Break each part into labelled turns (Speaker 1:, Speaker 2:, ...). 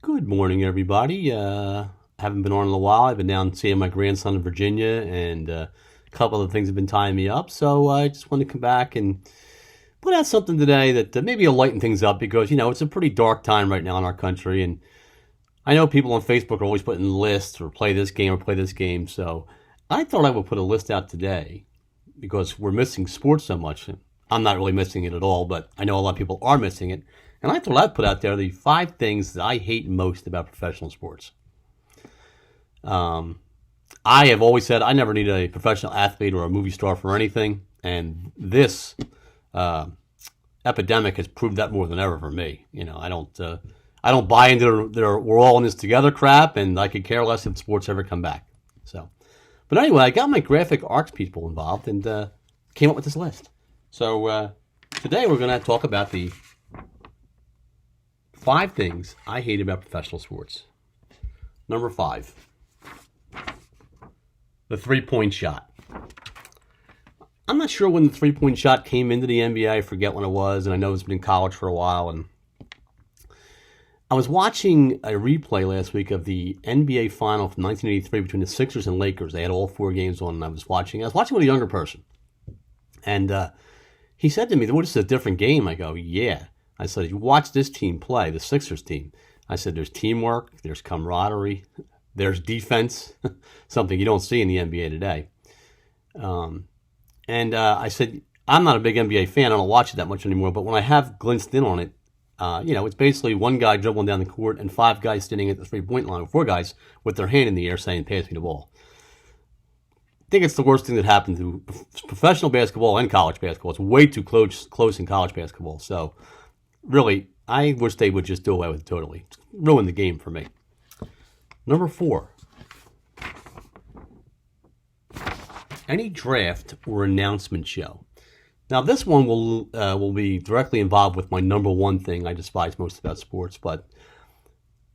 Speaker 1: Good morning, everybody. Haven't been on in a while. I've been down seeing my grandson in Virginia, and a couple of things have been tying me up. So I just want to come back and put out something today that maybe will lighten things up because it's a pretty dark time right now in our country, and I know people on Facebook are always putting lists or play this game or play this game. So I thought I would put a list out today because we're missing sports so much. I'm not really missing it at all, but I know a lot of people are missing it. And I thought I'd put out there the 5 things that I hate most about professional sports. I have always said I never need a professional athlete or a movie star for anything, and this uh, epidemic has proved that more than ever for me. I don't buy into their "we're all in this together" crap, and I could care less if sports ever come back. So, but anyway, I got my graphic arts people involved and came up with this list. So today we're going to talk about the 5 things I hate about professional sports. Number 5, the three-point shot. I'm not sure when the three-point shot came into the NBA. I forget when it was, and I know it's been in college for a while. And I was watching a replay last week of the NBA Final from 1983 between the Sixers and Lakers. They had all 4 games on, and I was watching with a younger person. And he said to me, "Well, this is a different game." I go, "Yeah." I said, "You watch this team play, the Sixers team." I said, "There's teamwork, there's camaraderie, there's defense," something you don't see in the NBA today. And I said, "I'm not a big NBA fan. I don't watch it that much anymore. But when I have glimpsed in on it, it's basically one guy dribbling down the court and 5 guys standing at the three-point line, or 4 guys with their hand in the air saying, 'Pass me the ball.'" I think it's the worst thing that happened to professional basketball and college basketball. It's way too close in college basketball. So really, I wish they would just do away with it totally. Ruin the game for me. Number 4, any draft or announcement show. Now, this one will be directly involved with my number 1 thing I despise most about sports. But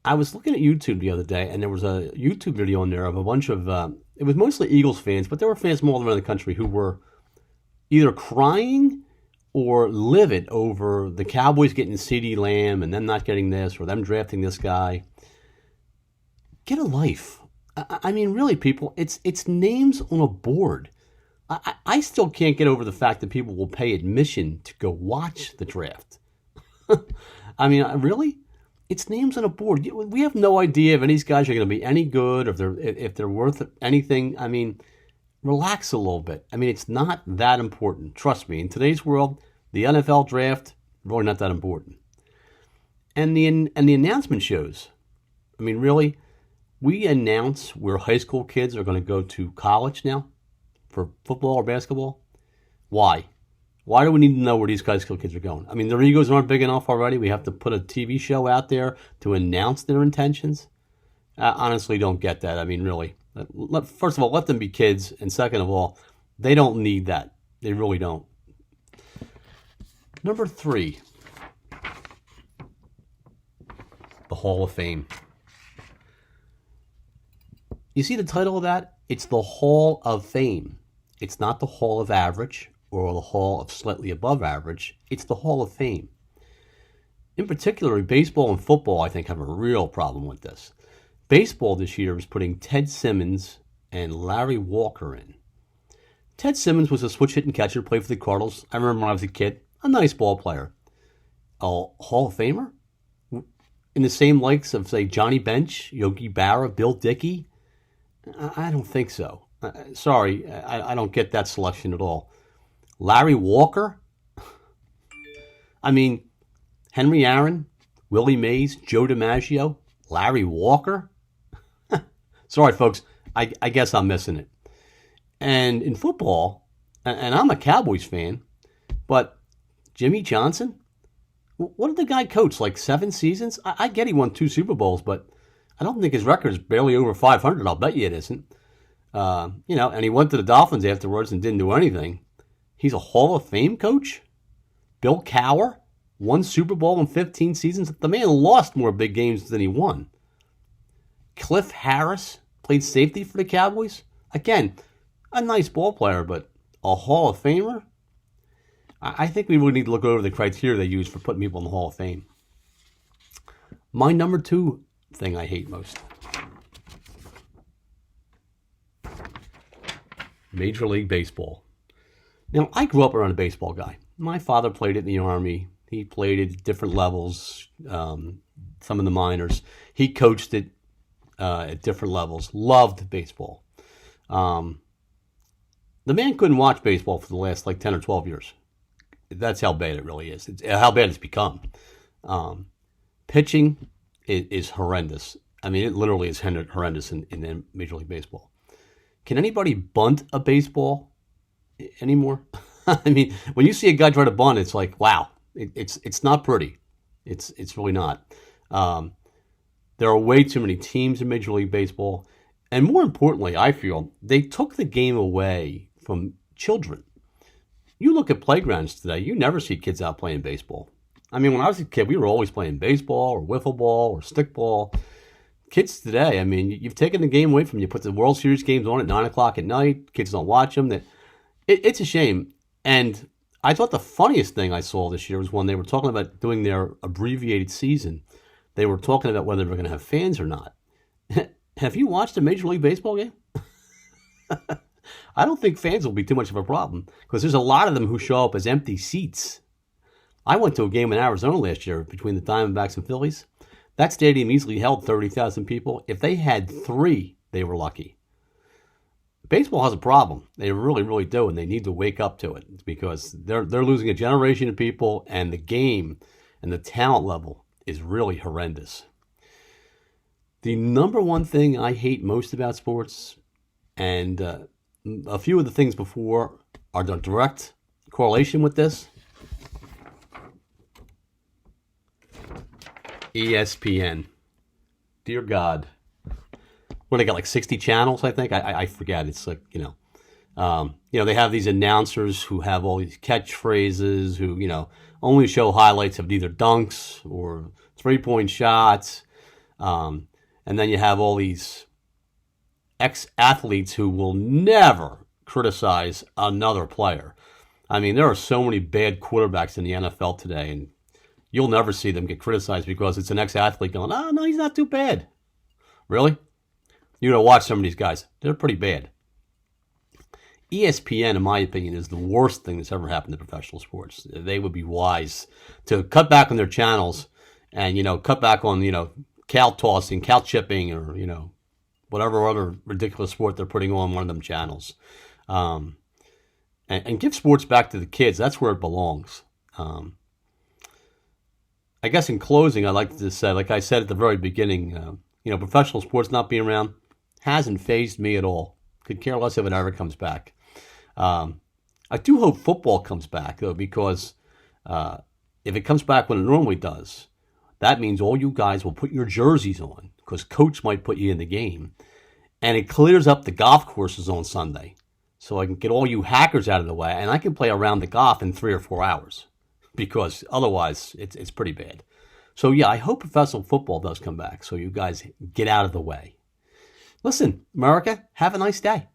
Speaker 1: I was looking at YouTube the other day, and there was a YouTube video on there of a bunch of it was mostly Eagles fans, but there were fans from all around the country who were either crying or livid over the Cowboys getting CeeDee Lamb and them not getting this or them drafting this guy. Get a life. I mean, really, people, it's names on a board. I still can't get over the fact that people will pay admission to go watch the draft. I mean, really? It's names on a board. We have no idea if any of these guys are going to be any good, or if they're worth anything. I mean, relax a little bit. I mean, it's not that important. Trust me. In today's world, the NFL draft, really not that important. And the announcement shows. I mean, really, we announce where high school kids are going to go to college now for football or basketball. Why? Why do we need to know where these high school kids are going? I mean, their egos aren't big enough already. We have to put a TV show out there to announce their intentions. I honestly don't get that. I mean, really. First of all, let them be kids. And second of all, they don't need that. They really don't. Number 3, the Hall of Fame. You see the title of that? It's the Hall of Fame. It's not the Hall of Average or the Hall of Slightly Above Average. It's the Hall of Fame. In particular, baseball and football, I think, have a real problem with this. Baseball this year is putting Ted Simmons and Larry Walker in. Ted Simmons was a switch-hitting catcher, played for the Cardinals. I remember when I was a kid. A nice ball player. A Hall of Famer? In the same likes of, say, Johnny Bench, Yogi Berra, Bill Dickey? I don't think so. Sorry, I don't get that selection at all. Larry Walker? I mean, Henry Aaron, Willie Mays, Joe DiMaggio, Larry Walker? Sorry, folks, I guess I'm missing it. And in football, and I'm a Cowboys fan, but Jimmy Johnson? What did the guy coach, like 7 seasons? I get he won 2 Super Bowls, but I don't think his record is barely over 500. I'll bet you it isn't. And he went to the Dolphins afterwards and didn't do anything. He's a Hall of Fame coach? Bill Cowher? 1 Super Bowl in 15 seasons? The man lost more big games than he won. Cliff Harris played safety for the Cowboys? Again, a nice ball player, but a Hall of Famer? I think we would need to look over the criteria they use for putting people in the Hall of Fame. My number 2 thing I hate most. Major League Baseball. Now, I grew up around a baseball guy. My father played it in the Army. He played it at different levels, some in the minors. He coached it at different levels. Loved baseball. The man couldn't watch baseball for the last 10 or 12 years. That's how bad it really is. It's how bad it's become. Pitching is horrendous. I mean, it literally is horrendous in Major League Baseball. Can anybody bunt a baseball anymore? I mean, when you see a guy try to bunt, it's like, wow, it's not pretty. It's really not. There are way too many teams in Major League Baseball. And more importantly, I feel, they took the game away from children. You look at playgrounds today, you never see kids out playing baseball. I mean, when I was a kid, we were always playing baseball or wiffle ball or stickball. Kids today, I mean, you've taken the game away from you. Put the World Series games on at 9 o'clock at night. Kids don't watch them. It's a shame. And I thought the funniest thing I saw this year was when they were talking about doing their abbreviated season. They were talking about whether they were going to have fans or not. Have you watched a Major League Baseball game? I don't think fans will be too much of a problem because there's a lot of them who show up as empty seats. I went to a game in Arizona last year between the Diamondbacks and Phillies. That stadium easily held 30,000 people. If they had 3, they were lucky. Baseball has a problem. They really, really do, and they need to wake up to it because they're losing a generation of people, and the game and the talent level is really horrendous. The number one thing I hate most about sports, and a few of the things before are the direct correlation with this. ESPN. Dear God. What, they got 60 channels, I think? I forget. It's they have these announcers who have all these catchphrases who, only show highlights of either dunks or 3-point shots. And then you have all these ex-athletes who will never criticize another player. I mean, there are so many bad quarterbacks in the NFL today, and you'll never see them get criticized because it's an ex-athlete going, oh, no, he's not too bad. Really? You gotta watch some of these guys. They're pretty bad. ESPN, in my opinion, is the worst thing that's ever happened to professional sports. They would be wise to cut back on their channels and, cut back on, cow tossing, cow chipping, or, whatever other ridiculous sport they're putting on one of them channels. And give sports back to the kids. That's where it belongs. I guess in closing, I'd like to say, like I said at the very beginning, professional sports not being around hasn't fazed me at all. Could care less if it ever comes back. I do hope football comes back, though, because if it comes back when it normally does, that means all you guys will put your jerseys on because coach might put you in the game. And it clears up the golf courses on Sunday. So I can get all you hackers out of the way, and I can play around the golf in 3 or 4 hours because otherwise it's pretty bad. So, yeah, I hope professional football does come back so you guys get out of the way. Listen, America, have a nice day.